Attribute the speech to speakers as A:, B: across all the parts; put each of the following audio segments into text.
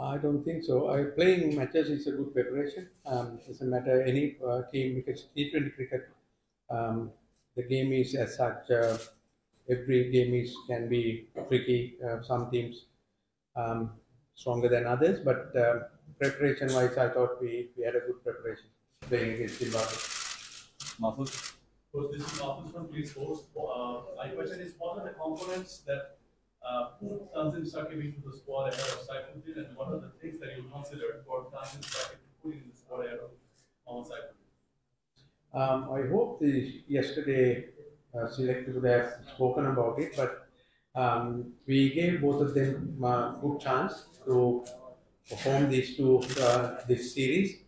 A: I don't think so. Playing matches is a good preparation. Doesn't matter any team because T20 cricket, um, the game is as such. Every game is can be tricky. Some teams um, stronger than others, but preparation-wise, I thought we had a good preparation playing against Zimbabwe.
B: Mahfouz? Coach, this is Mahfouz from Police Force. My question is, what are the components that put Tanzim Shakib into the squad ahead of Saifuddin, and what are the things that you consider for Tanzim Shakib to put in the squad ahead of Mohammad Saifuddin?
A: I hope the yesterday selector would have spoken about it, but we gave both of them a good chance to perform these two this series.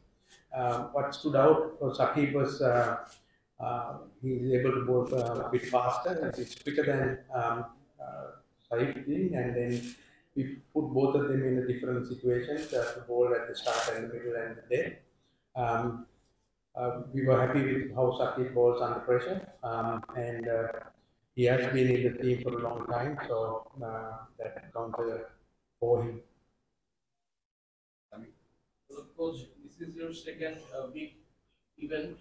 A: What stood out for Saqib was he's able to bowl a bit faster. He's quicker than Saifuddin, and then we put both of them in a different situations to bowl at the start and the middle and the end. We were happy with how Saqib bowls under pressure, and he has been in the team for a long time, so that counted for him.
C: So, Coach, this is your second big event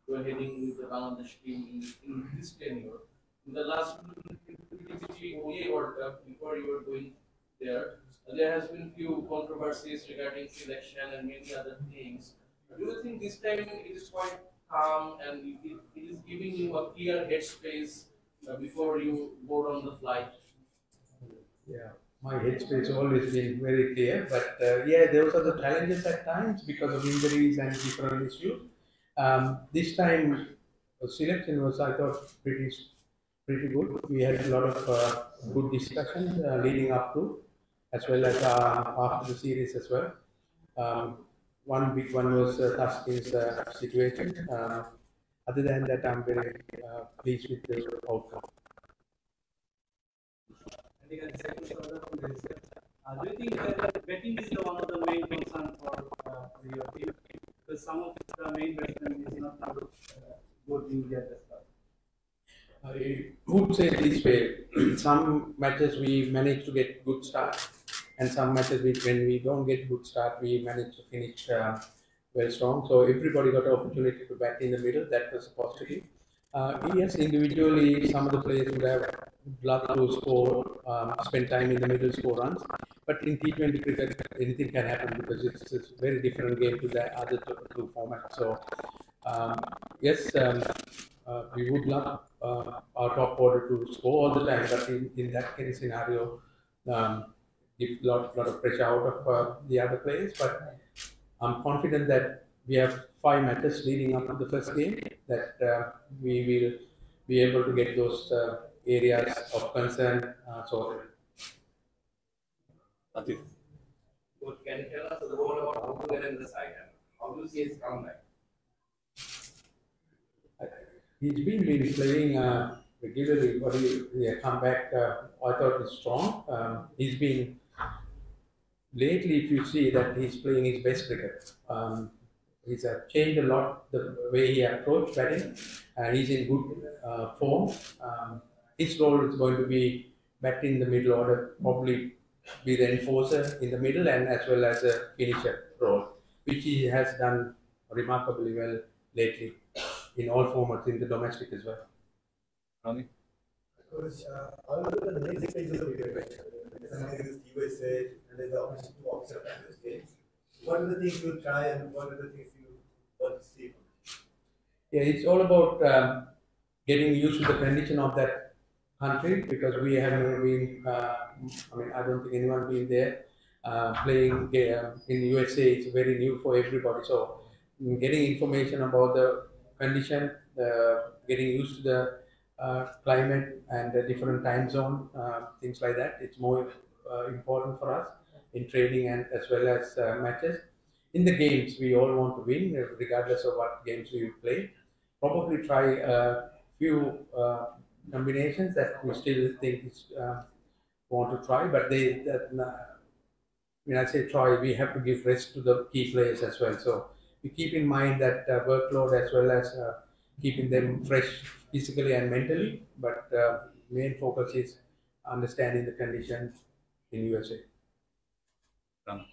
C: you are heading with the Bangladesh team in this tenure. In the last 2023 ODI World Cup, before you were going there, there has been few controversies regarding selection and many other things. Do you think this time it is quite calm and it is giving you a clear headspace before you board on the flight?
A: Yeah, my headspace has always been very clear, but yeah, those are the challenges at times because of injuries and different issues. This time, selection was, I thought, pretty good. We had a lot of good discussions leading up to, as well as after the series as well. One big one was Thaksin's situation. Other than that, I'm very pleased with the outcome.
D: Do you think that betting is one of the main concerns for your team? Because some of the main batsmen is not good in the other stuff.
A: I would say this way: some matches we manage to get good start, and some matches when we don't get good start, we manage to finish well strong. So everybody got an opportunity to bat in the middle. That was positive. Yes, individually, some of the players would have loved to score, spend time in the middle, score runs. But in T20 cricket, anything can happen because it's a very different game to the other two formats. So, yes, we would love our top order to score all the time, but in that kind of scenario, give a lot of pressure out of the other players. But I'm confident that we have 5 matches leading up to the first game that we will be able to get those areas of concern sorted.
B: Atif.
C: Can you tell us a little about how to get in the side and how do you see his comeback?
A: He's been playing regularly, but he come back. I thought was strong. He's been lately. If you see that he's playing his best cricket. He's changed a lot the way he approached batting. He's in good form. His role is going to be bat in the middle order, probably be the enforcer in the middle and as well as a finisher role, which he has done remarkably well lately in all formats, in the domestic as well.
B: Ronnie?
E: Coach, all of the next stages of your question, something is USA and there's the opportunity to observe those games. What are the things you try and what are the things you want to see?
A: Yeah, it's all about getting used to the condition of that country because we have never been. I don't think anyone been there playing in USA. It's very new for everybody. So, getting information about the condition, getting used to the climate and the different time zone, things like that. It's more important for us in training and as well as matches. In the games, we all want to win, regardless of what games we play. Probably try a few combinations that we still think is want to try, but when I say try, we have to give rest to the key players as well. So we keep in mind that workload as well as keeping them fresh physically and mentally. But main focus is understanding the conditions in USA.
D: Last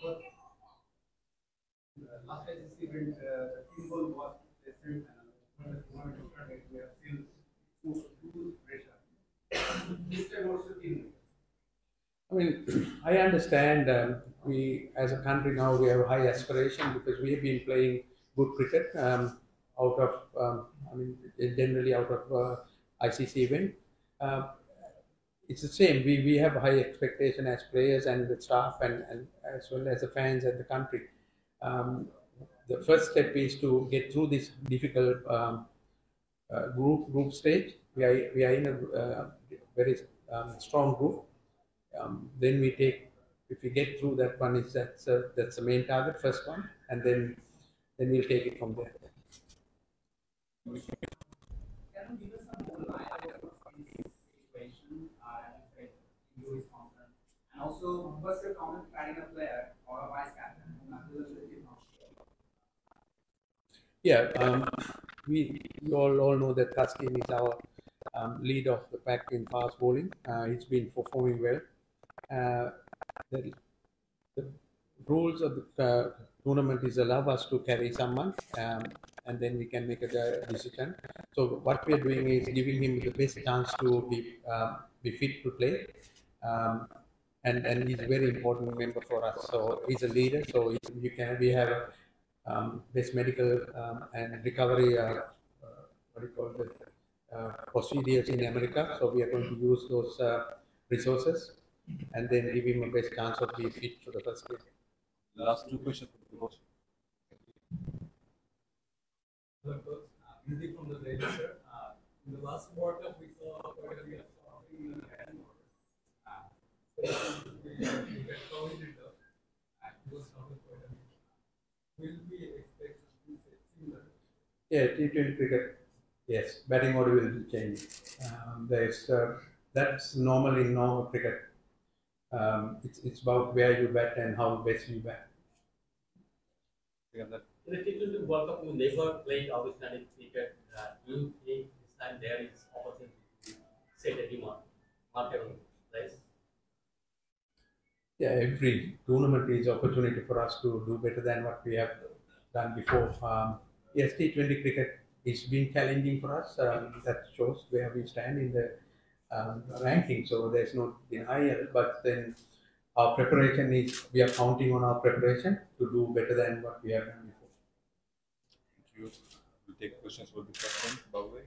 D: ICC event, the team goal was the semi-final. When the tournament started, we have seen huge pressure. This time also team.
A: I mean, I understand we, as a country now, we have high aspiration because we have been playing good cricket out of, I mean, generally out of ICC event. It's the same. We have high expectation as players and the staff and as well as the fans and the country. The first step is to get through this difficult group stage. We are in a very strong group. Then we take, if we get through that one, that's the main target, first one, and then we'll take it from there.
D: Can you give us some more light on this situation and injuries concern? And also, what's your comment carrying a player or a vice captain who is not sure?
A: Yeah, we all know that Taskin is our lead of the pack in fast bowling. He's been performing well. The rules of the tournament is allow us to carry someone and then we can make a decision. So what we are doing is giving him the best chance to be fit to play. And he's a very important member for us. So he's a leader. So we have best medical and recovery procedures in America. So we are going to use those resources and then give him a best chance of being fit for the first game.
F: Last two questions.
B: Music from the ladies, sir. In the last World Cup, we saw quite a bit of England and we get counted up and was not quite a bit. Will we expect something similar?
A: Yeah, T20 cricket, yes, batting order will change. That's normal in normal cricket. It's about where you bat and how best you bat.
F: Yeah,
G: In the T20 World Cup, you never played Icelandic cricket. Do you think this time there is opportunity to set a demand, market on place?
A: Yeah, every tournament is opportunity for us to do better than what we have done before. Yes, T20 cricket is being challenging for us. That shows where we stand in the ranking. So there's no denial, but then our preparation is, we are counting on our preparation to do better than what we have done before.
F: Thank you. We'll take questions for the first one. Bhavai.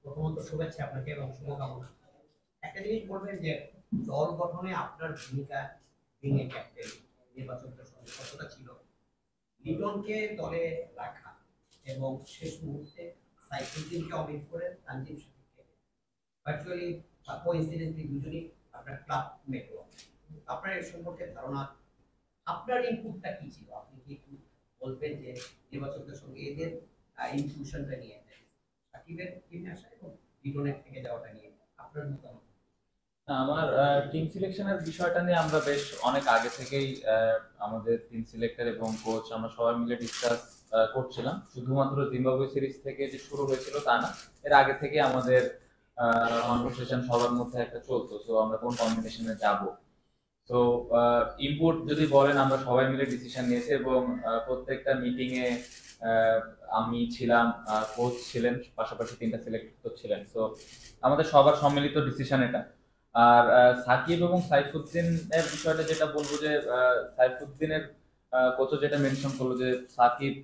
H: প্রথমত শুভেচ্ছা আপনাকে এবং শুভকামনা। একটা জিনিস বলবেন যে দল গঠনে আপনার ভূমিকা বিং এ ক্যাপ্টেন নির্বাচকদের সঙ্গে কতটা ছিল, লিটনকে দলে রাখা এবং শেষ মুহূর্তে সাইফুদ্দিনকে অমিট করে তানজিম শাকিবকে ভার্চুয়ালি কোইন্সিডেন্টলি দুজনই আপনার ক্লাব মেট। আপনার এর সম্পর্কে ধারণা, আপনার ইনপুটটা কি ছিল? আপনি কি একটু বলবেন যে নির্বাচকদের সঙ্গে এদের ইনফিউশনটা নিয়ে সাকিবের টিমে আসা এবং লিটনের থেকে যাওয়াটা নিয়ে আপনার মতামত?
I: আমার টিম সিলেকশনের বিষয়টা নিয়ে আমরা বেশ অনেক আগে থেকেই আমাদের টিম সিলেক্টর এবং কোচ আমরা সবাই মিলে ডিসকাস করছিলাম। শুধুমাত্র জিম্বাবুয়ে সিরিজ থেকে যে শুরু হয়েছিল তা না, এর আগে থেকে আমাদের কনভারসেশন সবার মধ্যে একটা চলতো। সো আমরা কোন কম্বিনেশনে যাব, তো ইনপুট যদি বলেন আমরা সবাই মিলে ডিসিশন নিয়েছি এবং প্রত্যেকটা মিটিং এ আমি ছিলাম, কোচ ছিলেন, পাশাপাশি তিনটা সিলেক্টর ছিলেন। তো আমাদের সবার সম্মিলিত ডিসিশন এটা। আর সাকিব এবং সাইফুদ্দিনের বিষয়টা যেটা বলবো যে সাইফুদ্দিনের কোচ যেটা মেনশন করলো যে সাকিব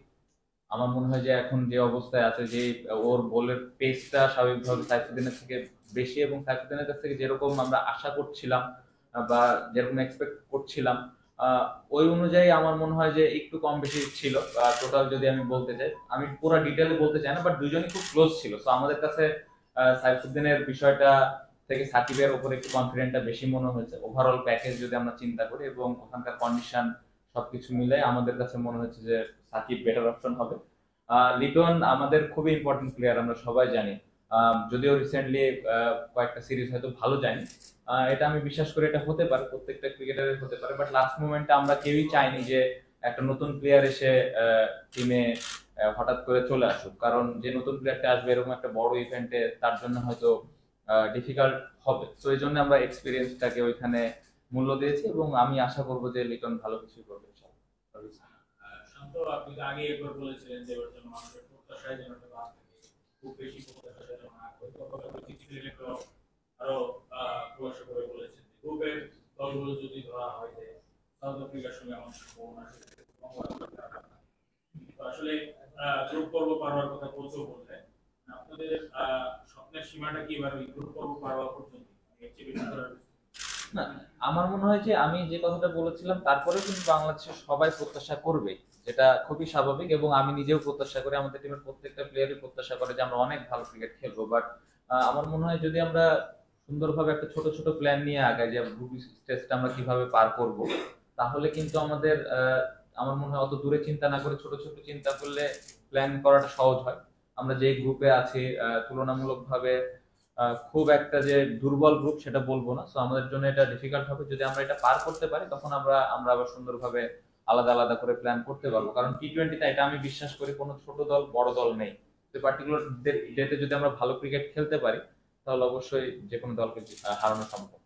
I: আমার মনে হয় যে এখন যে অবস্থায় আছে, যে ওর বলের পেসটা স্বাভাবিকভাবে সাইফুদ্দিনের থেকে বেশি এবং সাইফুদ্দিনের কাছ থেকে যেরকম আমরা আশা করছিলাম বা যেরকম এক্সপেক্ট করছিলাম ওই অনুযায়ী আমার মনে হয় যে একটু কম বেশি ছিল। টোটাল যদি আমি বলতে চাই, আমি পুরো ডিটেইলে বলতে চাই না, বাট দুজনই খুব ক্লোজ ছিল। সো আমাদের কাছে সাইফুদ্দিনের বিষয়টা থেকে সাকিবের উপর একটু কনফিডেন্টটা বেশি মনে হয়েছে ওভারঅল প্যাকেজ যদি আমরা চিন্তা করি এবং ওখানকার কন্ডিশন সবকিছু মিলে আমাদের কাছে মনে হচ্ছে যে সাকিব বেটার অপশন হবে। লিটন আমাদের খুবই ইম্পর্টেন্ট প্লেয়ার, আমরা সবাই জানি, যদিও রিসেন্টলি কয়েকটা সিরিজ হয়তো ভালো যায়নি, এটা আমি বিশ্বাস করি এটা হতে পারে, প্রত্যেকটা ক্রিকেটারের হতে পারে, বাট লাস্ট মোমেন্টে আমরা কেউই চাইনি যে একটা নতুন প্লেয়ার এসে টিমে হঠাৎ করে চলে আসুক, কারণ যে নতুন প্লেয়ারটা আসবে এরকম একটা বড় ইভেন্টে তার জন্য হয়তো ডিফিকাল্ট হবে। তো এই জন্য আমরা এক্সপিরিয়েন্সটাকে ওইখানে মূল্য দিয়েছি এবং আমি আশা করবো যে লিটন ভালো কিছু করবে।
J: শান্ত, আপনি তো আগে একবার বলেছিলেন যে এবার জন্য মানুষের প্রত্যাশায় যেন একটা বাদ থাকে, খুব বেশি প্রত্যাশা যেন না করে। আরো প্রকাশ করে বলেছেন গ্রুপের দলগুলো যদি ধরা হয় যে সাউথ আফ্রিকার সঙ্গে আমার সম্ভাবনা আসলে গ্রুপ পর্ব পার হওয়ার কথা বলছেও বললেন, আপনাদের স্বপ্নের সীমাটা কি এবার ওই গ্রুপ পর্ব পার হওয়া পর্যন্ত
I: না? আমার মনে হয় যে আমি যে কথাটা বলেছিলাম তারপরে কিন্তু বাংলাদেশের সবাই প্রত্যাশা করবে, যেটা খুবই স্বাভাবিক, এবং আমি নিজেও প্রত্যাশা করি, আমাদের টিমের প্রত্যেকটা প্লেয়ারই প্রত্যাশা করে যে আমরা অনেক ভালো ক্রিকেট খেলবো। বাট আমার মনে হয় যদি আমরা সুন্দরভাবে একটা ছোট ছোট প্ল্যান নিয়ে আগাই যে গ্রুপ স্টেজটা আমরা কিভাবে পার করব, তাহলে কিন্তু আমাদের আমার মনে হয় অত দূরে চিন্তা না করে ছোট ছোট চিন্তা করলে প্ল্যান করাটা সহজ হয়। আমরা যে গ্রুপে আছি তুলনামূলকভাবে খুব একটা যে দুর্বল গ্রুপ সেটা বলবো না, সো আমাদের জন্য এটা ডিফিকাল্ট হবে। যদি আমরা এটা পার করতে পারি তখন আমরা আবার সুন্দরভাবে আলাদা আলাদা করে প্ল্যান করতে পারবো, কারণ টি-20তে এটা আমি বিশ্বাস করি কোনো ছোট দল বড় দল নেই। পার্টিকুলার ডেতে যদি আমরা ভালো ক্রিকেট খেলতে পারি তাহলে অবশ্যই যে কোনো দলকে হারানো সম্ভব।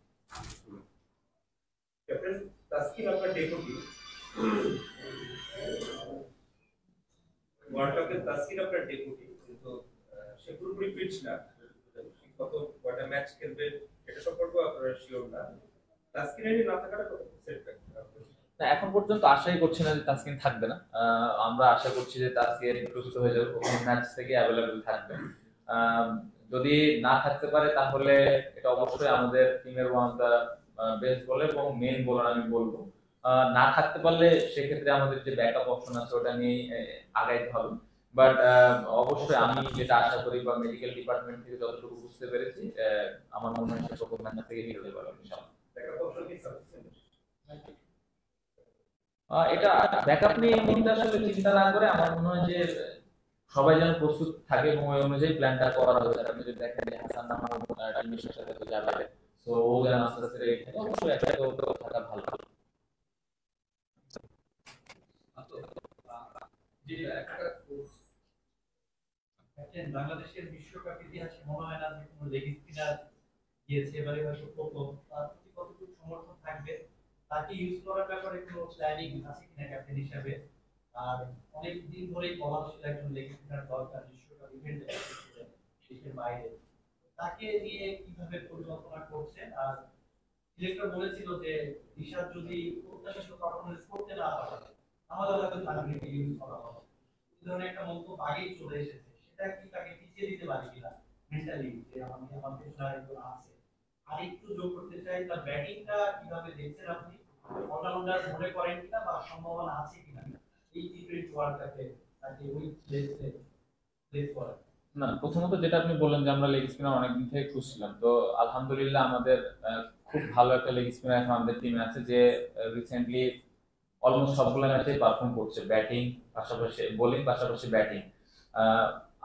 K: ক্যাপ্টেন তাসকিন আপনার ডেপুটি, ওয়ার্ল্ড কাপে তাসকিন আপনার ডেপুটি, কিন্তু সে পুরোপুরি ফিট না, কত কয়টা ম্যাচ খেলবে এটা সম্পর্কে আপনারা শিওর না। তাসকিনের না থাকাটা কত সেটব্যাক?
I: না, এখন পর্যন্ত আশাই করছি না যে তাসকিন থাকবে না। আমরা আশা করছি যে তাসকিন সুস্থ হয়ে যাবে, প্রথম ম্যাচ থেকে অ্যাভেলেবল থাকবে। যদি না থাকতে পারে তাহলে এটা অবশ্যই আমাদের টিমের one of the best bowler এবং মেইন বোলার আমি বলবো। না থাকতে পারলে সেক্ষেত্রে আমাদের যে ব্যাকআপ অপশন আছে ওটা নিয়ে আগাইতে হবে। বাট অবশ্যই আমি যেটা আশা করি বা মেডিকেল ডিপার্টমেন্ট থেকে যতটুকু বুঝতে পেরেছি আমার মনে হয় সে প্রথম ম্যাচ থেকে খেলতে পারবে ইনশাআল্লাহ। এটা ব্যাকআপ নিয়ে কিন্তু আসলে চিন্তা না করে আমার মনে হয় যে সবাই যেন প্রস্তুত থাকে এবং ওই অনুযায়ী প্ল্যানটা করা হবে। আপনি যদি দেখেন যে হাসান নামা টিমের সাথে তো যাবে, তো ও যেন আস্তে আস্তে রেডি থাকে, অবশ্যই একসাথে থাকা ভালো।
B: বাংলাদেশের বিশ্বকাপ ইতিহাসে মনে হয় না যে কোনো লেগ স্পিনার গিয়েছে, এবারে হয়তো প্রথম। তার প্রতি কতটুকু সমর্থন থাকবে, তাকে ইউজ করার ব্যাপারে কোনো প্ল্যানিং আছে কিনা ক্যাপ্টেন হিসাবে? আর অনেক দিন ধরেই বলা হচ্ছিল একজন লেগ স্পিনার দরকার বিশ্বকাপ ইভেন্টে দেশের বাইরে, তাকে নিয়ে কিভাবে পরিকল্পনা করছেন? আর সিলেক্টর বলেছিল যে ঋষাদ যদি প্রত্যাশিত পারফরমেন্স করতে না পারে তাহলে হয়তো তাকে ইউজ করা হবে। এই ধরনের একটা মন্তব্য আগেই চলে এসেছে, সেটা কি তাকে পিছিয়ে দিতে পারে কিনা মেন্টালি, যে আমার পেছনে আছে? আর একটু যোগ করতে চাই, তার ব্যাটিংটা কিভাবে দেখছেন আপনি? অলরাউন্ডার মনে করেন কিনা বা সম্ভাবনা আছে কিনা এই টি-20 ওয়ার্ল্ড কাপে তাকে ওই প্লেসে প্লেস করার?
I: না, প্রথমত যেটা আপনি বললেন যে আমরা লেগ স্পিনার অনেকদিন থেকে খুঁজছিলাম, তো আলহামদুলিল্লাহ আমাদের খুব ভালো একটা লেগ স্পিনার এখন আমাদের টিমে আছে যে রিসেন্টলি অলমোস্ট সবগুলো ম্যাচে পারফর্ম করছে, ব্যাটিং পাশাপাশি বোলিং পাশাপাশি ব্যাটিং।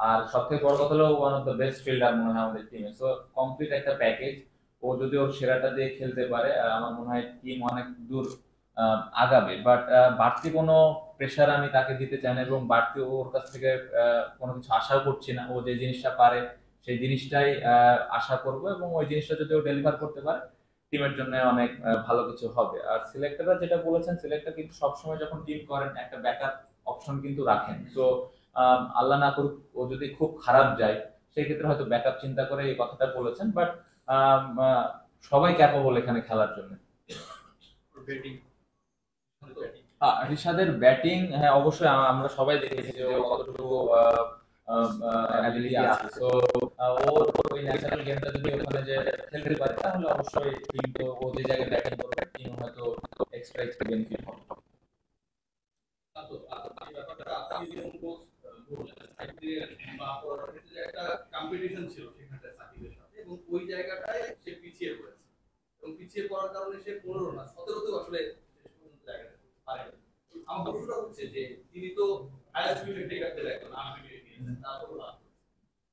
I: আর সবথেকে বড় কথা হলো one of the best fielder মনে হয় আমাদের টিমে। সো কমপ্লিট একটা প্যাকেজ। ও যদি ওর সেরাটা দিয়ে খেলতে পারে আমার মনে হয় টিম অনেক দূর আগাবে। বাট বাড়তি কোনো প্রেশার আমি তাকে দিতে চাই না এবং বাড়তি ওর কাছ থেকে কোনো কিছু আশাও করছি না। ও যে জিনিসটা পারে সেই জিনিসটাই আশা করব এবং ওই জিনিসটা যদি ও ডেলিভার করতে পারে টিমের জন্য অনেক ভালো কিছু হবে। আর সিলেক্টররা যেটা বলেছেন, সিলেক্টর কিন্তু সবসময় যখন টিম করেন একটা ব্যাকআপ অপশন কিন্তু রাখেন। সো আল্লাহ না করুক ও যদি খুব খারাপ যায় সেই ক্ষেত্রে হয়তো ব্যাকআপ চিন্তা করে এই কথাটা বলেছেন। বাট সবাই ক্যাপাবল এখানে খেলার জন্য। ঋষাদের ব্যাটিং হ্যাঁ অবশ্যই আমরা সবাই দেখেছি যে কতটুকু অ্যাবিলিটি আছে। সো ওর ওই ন্যাশনাল গেমটা যদি ওখানে যে খেলতে পারে তাহলে অবশ্যই টিম তো ও যে জায়গায় ব্যাটিং করবে টিম হয়তো এক্সট্রা বেনিফিট হবে।
C: একটা কম্পিটিশন ছিল সেখানটায় সাকিবের সাথে এবং ওই জায়গাটায় সে পিছিয়ে পড়েছে এবং পিছিয়ে পড়ার কারণে সে 15 না 17তেও আসলে শেষ পর্যন্ত জায়গাটা পারেনি। আমার প্রশ্নটা হচ্ছে যে তিনি তো হায়াস্ট উইকেট টেকারদের একজন আনবিটেড নিয়েছেন, তারপর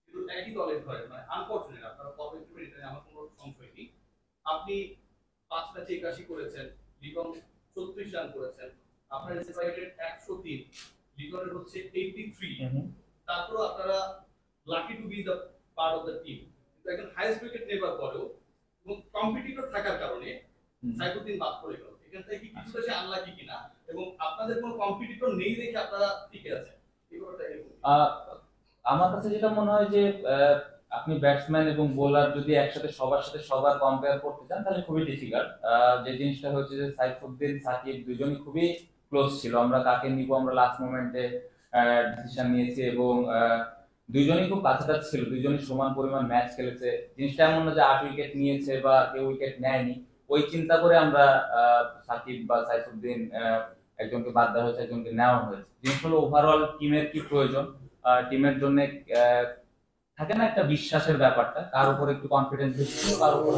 C: কিন্তু একই দলের ঘরে মানে আনফরচুনেট আপনারা কবে এটা আমার কোনো সংশয় নেই। আপনি 5 ম্যাচে 81 করেছেন, লিটন 36 রান করেছেন, আপনার স্ট্রাইক রেট 103, লিটনের হচ্ছে 83। তারপর আপনারা lucky to B the part of the team, কিন্তু একজন হাইয়েস্ট উইকেট নেবার পরেও এবং কম্পিটিটর থাকার কারণে সাইফুদ্দিন বাদ পড়ে গেল, এখান থেকে কি কিছুটা সে আনলাকি কিনা, এবং আপনাদের কোনো কম্পিটিটর নেই দেখে আপনারা টিকে আছেন, এই ব্যাপারটা এরকম?
I: আমার কাছে যেটা মনে হয় যে আপনি ব্যাটসম্যান এবং বোলার যদি একসাথে সবার কম্পেয়ার করতে চান তাহলে খুবই ডিফিকাল্ট। যে জিনিসটা হচ্ছে যে সাইফুদ্দিন সাকিব দুজনই খুবই ক্লোজ ছিল, আমরা কাকে নিব আমরা লাস্ট মোমেন্টে ডিসিশন নিয়েছি, এবং দুইজনই খুব কাছাকাছি ছিল, দুইজনই সমান পরিমাণ ম্যাচ খেলেছে। জিনিসটা এমন না যে 8 উইকেট নিয়েছে বা কেউ উইকেট নেয়নি, ওই চিন্তা করে আমরা সাকিব বা সাইফুদ্দিন একজনকে বাদ দেওয়া হয়েছে, একজনকে নেওয়া হয়েছে। জিনিস হলো ওভারঅল টিমের কি প্রয়োজন, টিমের জন্য থাকে না একটা বিশ্বাসের ব্যাপারটা, কার উপর একটু কনফিডেন্স বেশি ছিল, কার উপর